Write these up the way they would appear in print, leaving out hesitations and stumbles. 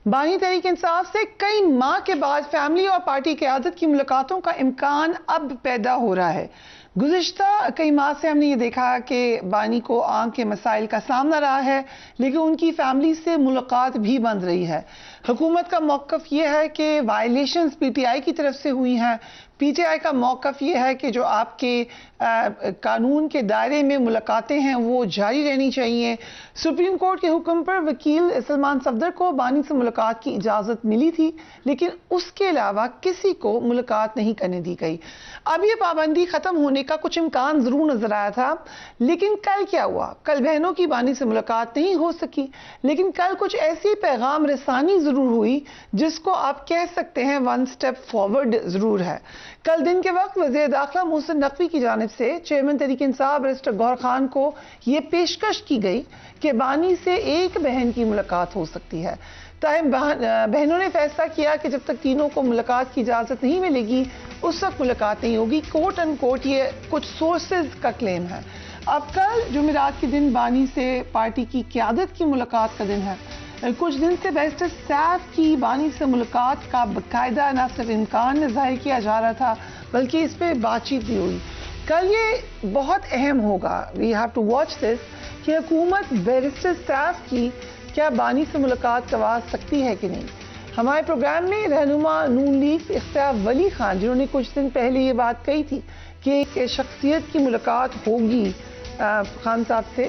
بانی تحریک انصاف سے کئی ماہ کے بعد فیملی اور پارٹی قیادت کی ملاقاتوں کا امکان اب پیدا ہو رہا ہے۔ گزشتہ کئی ماہ سے ہم نے یہ دیکھا کہ بانی کو آنکھ کے مسائل کا سامنا رہا ہے، لیکن ان کی فیملی سے ملاقات بھی بند رہی ہے۔ حکومت کا موقف یہ ہے کہ وائلیشنز پی ٹی آئی کی طرف سے ہوئی ہیں۔ پی ٹی آئی کا موقف یہ ہے کہ جو آپ کے قانون کے دائرے میں ملاقاتیں ہیں وہ جاری رہنی چاہیے۔ سپریم کورٹ کے حکم پر وکیل سلمان صفدر کو بانی سے ملاقات کی اجازت ملی تھی، لیکن اس کے علاوہ کسی کو ملاقات نہیں کرنے دی گئی۔ اب یہ پابندی ختم ہونے کا کچھ امکان ضرور نظر آیا تھا، لیکن کل کیا ہوا؟ کل بہنوں کی بانی سے ملاقات نہیں ہو سکی، لیکن کل کچھ ایسی پیغام رسانی ضرور ہوئی جس کو آپ کہہ سکتے ہیں ون سٹیپ فارورڈ ضرور ہے۔ کل دن کے وقت وزیر داخلہ محسن نقوی کی جانب سے چیئرمین تحریک انصاف بیرسٹر گوہر خان کو یہ پیشکش کی گئی کہ بانی سے ایک بہن کی ملاقات ہو سکتی ہے۔ تاہم بہنوں نے فیصلہ کیا کہ جب تک تینوں کو ملاقات کی اجازت نہیں ملے گی اس وقت ملاقات نہیں ہوگی۔ کوٹ ان کوٹ یہ کچھ سورسز کا کلیم ہے۔ اب کل جمعرات کے دن بانی سے پارٹی کی قیادت کی ملاقات کا دن ہے۔ کچھ دن سے بیرسٹر سیف کی بانی سے ملاقات کا باقاعدہ نہ صرف امکان ظاہر کیا جا رہا تھا بلکہ اس پہ بات چیت بھی ہوئی۔ کل یہ بہت اہم ہوگا، we have to watch this, کہ حکومت بیرسٹر سیف کی کیا بانی سے ملاقات کروا سکتی ہے کہ نہیں۔ ہمارے پروگرام میں رہنما نون لیگ اختیار ولی خان، جنہوں نے کچھ دن پہلے یہ بات کہی تھی کہ ایک شخصیت کی ملاقات ہوگی خان صاحب سے،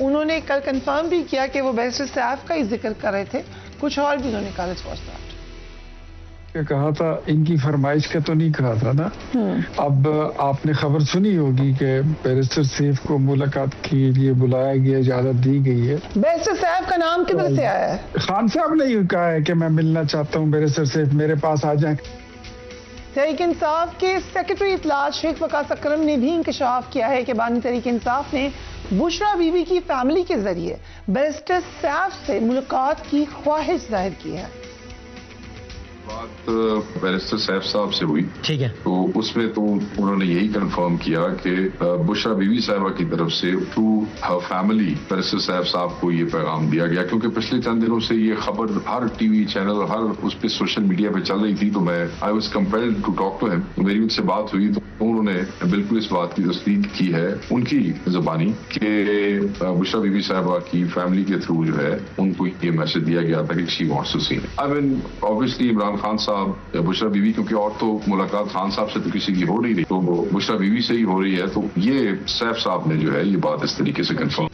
انہوں نے کل کنفرم بھی کیا کہ وہ بیرسٹر سیف کا ہی ذکر کر رہے تھے۔ کچھ اور بھی انہوں نے کہا تھا، ان کی فرمائش کا تو نہیں کہا تھا نا۔ اب آپ نے خبر سنی ہوگی کہ بیرسٹر سیف کو ملاقات کے لیے بلایا گیا، اجازت دی گئی ہے۔ بیرسٹر سیف کا نام کدھر سے آیا ہے؟ خان صاحب نے یہ کہا ہے کہ میں ملنا چاہتا ہوں، بیرسٹر سیف میرے پاس آ جائیں۔ تحریک انصاف کے سیکرٹری اطلاعات شیخ وقاص اکرم نے بھی انکشاف کیا ہے کہ بانی تحریک انصاف نے بشرا بی بی کی فیملی کے ذریعے بیرسٹر سیف سے ملاقات کی خواہش ظاہر کی ہے۔ بات بیرسٹر سیف صاحب سے ہوئی، ٹھیک ہے، تو اس میں تو انہوں نے یہی کنفرم کیا کہ بشرا بی بی صاحبہ کی طرف سے to her family barrister Saif صاحب کو یہ پیغام دیا گیا، کیونکہ پچھلے چند دنوں سے یہ خبر ہر ٹی وی چینل، ہر اس پہ سوشل میڈیا پہ چل رہی تھی، تو میں I was compelled to talk to him. میری ان سے بات ہوئی تو انہوں نے بالکل اس بات کی تصدیق کی ہے ان کی زبانی کہ بشرا بی بی صاحبہ کی فیملی کے تھرو جو ہے ان کو یہ میسج دیا گیا تھا کہ she wants to see. I mean obviously Imran Khan صاحب، بشرا بی بی، کیونکہ اور تو ملاقات خان صاحب سے تو کسی کی ہو نہیں رہی، تو بشرا بی بی سے ہی ہو رہی ہے، تو یہ سیف صاحب نے جو ہے یہ بات اس طریقے سے کنفرم۔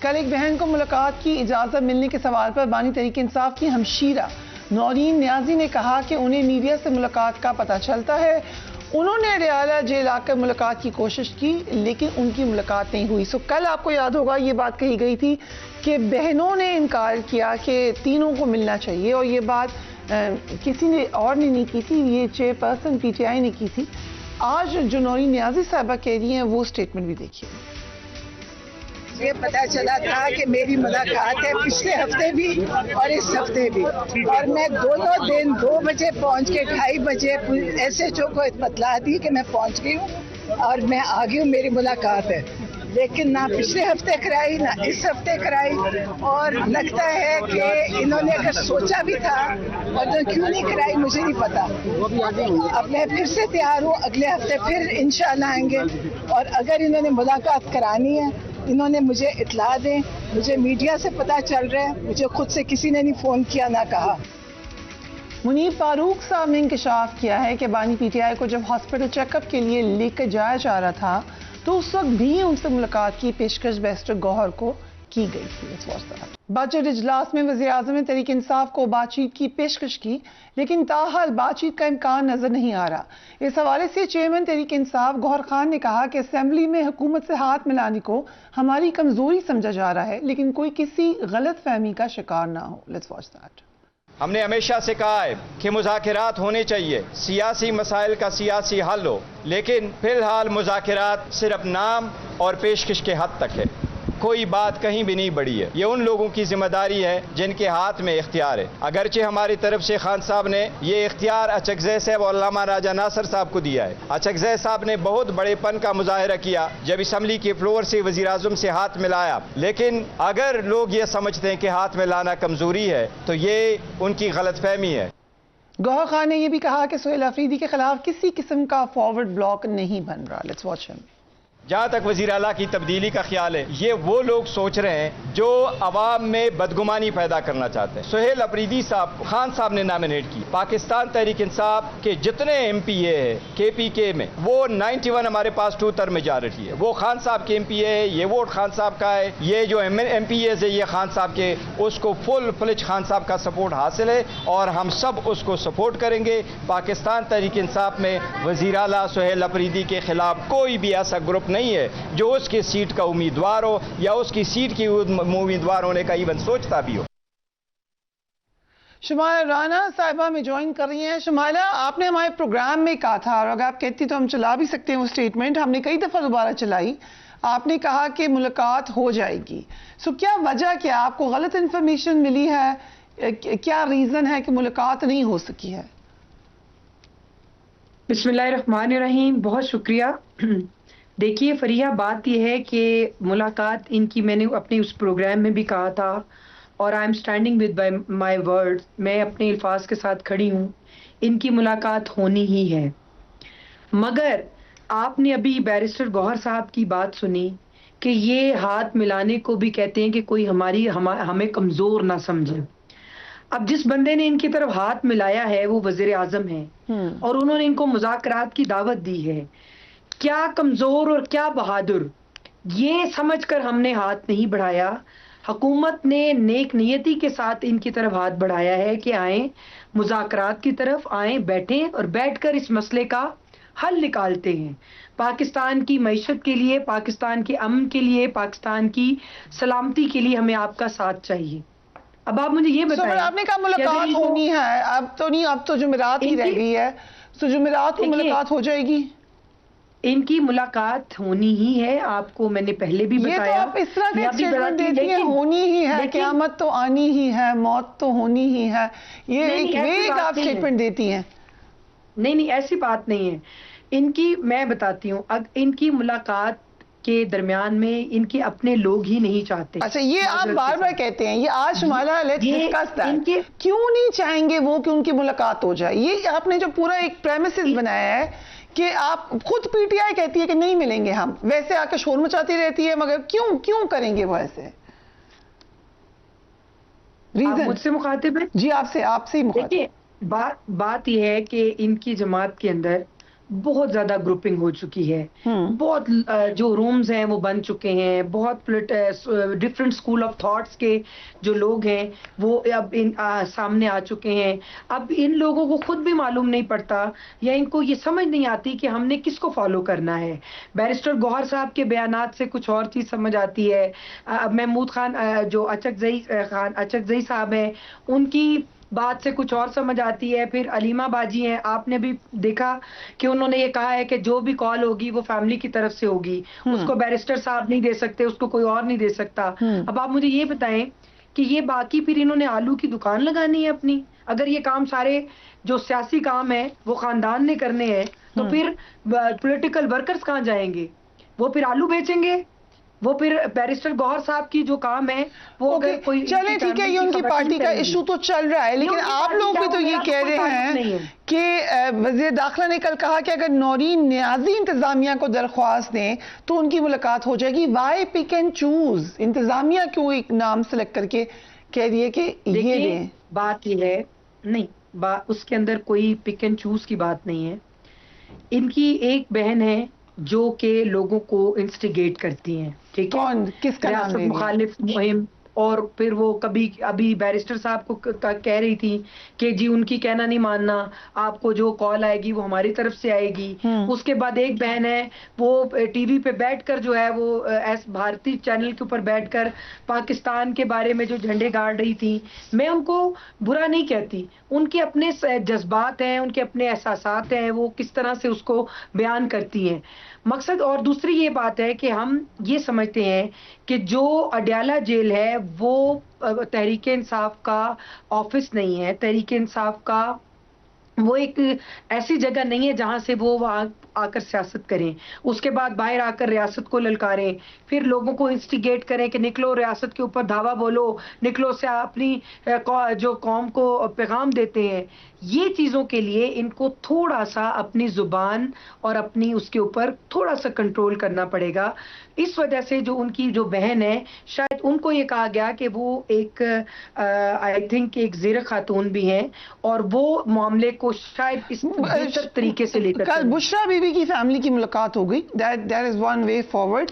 کل ایک بہن کو ملاقات کی اجازت ملنے کے سوال پر بانی تحریک انصاف کی ہمشیرہ نورین نیازی نے کہا کہ انہیں میڈیا سے ملاقات کا پتہ چلتا ہے، انہوں نے ریالہ جیل آ کر ملاقات کی کوشش کی لیکن ان کی ملاقات نہیں ہوئی۔ کل آپ کو یاد ہوگا یہ بات کہی گئی تھی کہ بہنوں نے انکار کیا کہ تینوں کو ملنا چاہیے، اور یہ بات کسی نے اور نے نہیں کی تھی، یہ chair person P T I نے کی تھی۔ آج جو نورین نیازی صاحبہ کہہ رہی ہیں وہ سٹیٹمنٹ بھی دیکھیے۔ یہ پتا چلا تھا کہ میری ملاقات ہے پچھلے ہفتے بھی اور اس ہفتے بھی، اور میں دونوں دن 2 بجے پہنچ کے 2:30 بجے ایس ایچ او کو اطلاع دی کہ میں پہنچ گئی ہوں اور میں آ گئی ہوں، میری ملاقات ہے، لیکن نہ پچھلے ہفتے کرائی نہ اس ہفتے کرائی، اور لگتا ہے کہ انہوں نے اگر سوچا بھی تھا اور کیوں نہیں کرائی مجھے نہیں پتا۔ اب میں پھر سے تیار ہوں، اگلے ہفتے پھر انشاءاللہ آئیں گے، اور اگر انہوں نے ملاقات کرانی ہے انہوں نے مجھے اطلاع دیں، مجھے میڈیا سے پتا چل رہا ہے، مجھے خود سے کسی نے نہیں فون کیا نہ کہا۔ منیب فاروق صاحب نے انکشاف کیا ہے کہ بانی پی ٹی آئی کو جب ہاسپٹل چیک اپ کے لیے لے کر جایا جا رہا تھا تو اس وقت بھی ان سے ملاقات کی پیشکش بیرسٹر گوہر کو کی گئی تھی۔ بجٹ اجلاس میں وزیر اعظم نے تحریک انصاف کو بات چیت کی پیشکش کی، لیکن تاحال بات چیت کا امکان نظر نہیں آ رہا۔ اس حوالے سے چیئرمین تحریک انصاف گوہر خان نے کہا کہ اسمبلی میں حکومت سے ہاتھ ملانے کو ہماری کمزوری سمجھا جا رہا ہے، لیکن کوئی کسی غلط فہمی کا شکار نہ ہو۔ Let's watch that. ہم نے ہمیشہ سے کہا ہے کہ مذاکرات ہونے چاہیے، سیاسی مسائل کا سیاسی حل ہو، لیکن فی الحال مذاکرات صرف نام اور پیشکش کے حد تک ہے۔ کوئی بات کہیں بھی نہیں بڑھی ہے. یہ ان لوگوں کی ذمہ داری ہے جن کے ہاتھ میں اختیار ہے. اگرچہ ہماری طرف سے خان صاحب نے یہ اختیار اچکزئی صاحب اور علامہ راجہ ناصر صاحب کو دیا ہے. اچکزئی صاحب نے بہت بڑے پن کا مظاہرہ کیا جب اسمبلی کے فلور سے وزیر اعظم سے ہاتھ ملایا, لیکن اگر لوگ یہ سمجھتے ہیں کہ ہاتھ ملانا کمزوری ہے تو یہ ان کی غلط فہمی ہے. گوہر خان نے یہ بھی کہا کہ سہیل آفریدی کے خلاف کسی قسم کا فارورڈ بلاک نہیں بن رہا. لیٹس واچ ہم. جہاں تک وزیر اعلیٰ کی تبدیلی کا خیال ہے, یہ وہ لوگ سوچ رہے ہیں جو عوام میں بدگمانی پیدا کرنا چاہتے ہیں. سہیل آفریدی صاحب کو خان صاحب نے نامینیٹ کی. پاکستان تحریک انصاف کے جتنے ایم پی اے ہے کے پی کے میں, وہ 91 ہمارے پاس 2/3 میجارٹی ہے. وہ خان صاحب کے ایم پی اے ہے, یہ ووٹ خان صاحب کا ہے. یہ جو ایم پی ایز ہے یہ خان صاحب کے, اس کو فل فلج خان صاحب کا سپورٹ حاصل ہے اور ہم سب اس کو سپورٹ کریں گے. پاکستان تحریک انصاف میں وزیر اعلیٰ سہیل آفریدی کے خلاف کوئی بھی ایسا گروپ نہیں ہے جو اس کی سیٹ کا امیدوار ہو یا اس کی سیٹ کی امیدوار ہونے کا ایون سوچتا بھی ہو. شمائلہ رانا صاحبہ میں جوائن کر رہی ہیں. شمائلہ, آپ نے ہمارے پروگرام میں کہا تھا, اور اگر آپ کہتی تو ہم چلا بھی سکتے ہیں وہ اسٹیٹمنٹ, ہم نے کئی دفعہ دوبارہ چلائی. آپ نے کہا کہ ملاقات ہو جائے گی. سو کیا وجہ, کیا آپ کو غلط انفارمیشن ملی ہے, کیا ریزن ہے کہ ملاقات نہیں ہو سکی ہے؟ بسم اللہ الرحمن الرحیم. بہت شکریہ. دیکھیے فریحہ, بات یہ ہے کہ ملاقات ان کی, میں نے اپنے اس پروگرام میں بھی کہا تھا اور I am standing with my word, میں اپنے الفاظ کے ساتھ کھڑی ہوں, ان کی ملاقات ہونی ہی ہے. مگر آپ نے ابھی بیرسٹر گوہر صاحب کی بات سنی کہ یہ ہاتھ ملانے کو بھی کہتے ہیں کہ کوئی ہمیں کمزور نہ سمجھے. اب جس بندے نے ان کی طرف ہاتھ ملایا ہے وہ وزیر اعظم ہے اور انہوں نے ان کو مذاکرات کی دعوت دی ہے. کیا کمزور اور کیا بہادر, یہ سمجھ کر ہم نے ہاتھ نہیں بڑھایا. حکومت نے نیک نیتی کے ساتھ ان کی طرف ہاتھ بڑھایا ہے کہ آئیں مذاکرات کی طرف آئیں, بیٹھیں اور بیٹھ کر اس مسئلے کا حل نکالتے ہیں. پاکستان کی معیشت کے لیے, پاکستان کے امن کے لیے, پاکستان کی سلامتی کے لیے ہمیں آپ کا ساتھ چاہیے. اب آپ مجھے یہ بتائیں, آپ نے کہا ملاقات ہونی ہے, اب تو نہیں, اب تو جمعرات ہی رہ گئی ہے, تو جمعرات کو ملاقات ہو جائے گی. ان کی ملاقات ہونی ہی ہے. آپ کو میں نے پہلے بھی بتایا, یہ تو آپ اس طرح کا اسٹیٹمنٹ دیتی ہیں, ہونی ہی ہے, قیامت تو آنی ہی ہے, موت تو ہونی ہی ہے, یہ ایک ویگ آپ اسٹیٹمنٹ دیتی ہیں. نہیں, ایسی بات نہیں ہے. ان کی میں بتاتی ہوں, ان کی ملاقات کے درمیان میں ان کے اپنے لوگ ہی نہیں چاہتے. اچھا, یہ آپ بار بار کہتے ہیں, یہ آج شمائلہ لیٹس ڈسکس دیٹ, کیوں نہیں چاہیں گے وہ کہ ان کی ملاقات ہو جائے؟ یہ آپ نے جو پورا ایک پریمیسز بنایا ہے کہ آپ خود پی ٹی آئی کہتی ہے کہ نہیں ملیں گے ہم, ویسے آ کے شور مچاتی رہتی ہے, مگر کیوں کریں گے وہ ایسے؟ ریزن مجھ سے مخاطب ہے جی, آپ سے ہی مخاطب. بات یہ ہے کہ ان کی جماعت کے اندر بہت زیادہ گروپنگ ہو چکی ہے, بہت جو رومز ہیں وہ بن چکے ہیں, بہت ڈفرینٹ اسکول آف تھاٹس کے جو لوگ ہیں وہ اب سامنے آ چکے ہیں. اب ان لوگوں کو خود بھی معلوم نہیں پڑتا یا ان کو یہ سمجھ نہیں آتی کہ ہم نے کس کو فالو کرنا ہے. بیرسٹر گوہر صاحب کے بیانات سے کچھ اور چیز سمجھ آتی ہے. محمود خان جو اچکزئی صاحب ہیں, ان کی بات سے کچھ اور سمجھ آتی ہے. پھر علیمہ باجی ہیں, آپ نے بھی دیکھا کہ انہوں نے یہ کہا ہے کہ جو بھی کال ہوگی وہ فیملی کی طرف سے ہوگی, اس کو بیرسٹر صاحب نہیں دے سکتے, اس کو کوئی اور نہیں دے سکتا. اب آپ مجھے یہ بتائیں کہ یہ باقی پھر انہوں نے آلو کی دکان لگانی ہے اپنی. اگر یہ کام سارے جو سیاسی کام ہیں وہ خاندان نے کرنے ہیں تو پھر پولیٹیکل ورکرز کہاں جائیں گے؟ وہ پھر آلو بیچیں گے. وہ پھر بیرسٹر گوہر صاحب کی جو کام ہے وہ اگر کوئی چلے ٹھیک ہے, یہ ان کی پارٹی کا ایشو تو چل رہا ہے, لیکن آپ لوگ بھی تو یہ کہہ رہے ہیں کہ وزیر داخلہ نے کل کہا کہ اگر نورین نیازی انتظامیہ کو درخواست دیں تو ان کی ملاقات ہو جائے گی. Why pick and choose? انتظامیہ کیوں ایک نام سلیکٹ کر کے کہہ دیے کہ یہ دیں؟ بات یہ ہے نہیں, اس کے اندر کوئی پک اینڈ چوز کی بات نہیں ہے. ان کی ایک بہن ہے جو کہ لوگوں کو انسٹیگیٹ کرتی ہیں, ٹھیک ہے, کون, کس کا نام؟ مخالف مہم اور پھر وہ کبھی ابھی بیرسٹر صاحب کو کہہ رہی تھی کہ جی ان کی کہنا نہیں ماننا, آپ کو جو کال آئے گی وہ ہماری طرف سے آئے گی. اس کے بعد ایک بہن ہے وہ ٹی وی پہ بیٹھ کر جو ہے وہ ایس بھارتی چینل کے اوپر بیٹھ کر پاکستان کے بارے میں جو جھنڈے گاڑ رہی تھی. میں ان کو برا نہیں کہتی, ان کے اپنے جذبات ہیں, ان کے اپنے احساسات ہیں, وہ کس طرح سے اس کو بیان کرتی ہیں. مقصد اور دوسری یہ بات ہے کہ ہم یہ سمجھتے ہیں کہ جو اڈیالہ جیل ہے وہ تحریک انصاف کا آفس نہیں ہے. تحریک انصاف کا وہ ایک ایسی جگہ نہیں ہے جہاں سے وہ وہاں آ کر سیاست کریں, اس کے بعد باہر آ کر ریاست کو للکاریں, پھر لوگوں کو انسٹیگیٹ کریں کہ نکلو ریاست کے اوپر دھاوا بولو, نکلو سے اپنی جو قوم کو پیغام دیتے ہیں. یہ چیزوں کے لیے ان کو تھوڑا سا اپنی زبان اور اپنی اس کے اوپر تھوڑا سا کنٹرول کرنا پڑے گا. اس وجہ سے جو ان کی جو بہن ہے, شاید ان کو یہ کہا گیا کہ وہ ایک آئی تھنک ایک زیر خاتون بھی ہیں اور وہ معاملے کو شاید اس بہتر طریقے سے لے کر کل بشرا بی بی کی فیملی کی ملاقات ہو گئی. That is one way forward.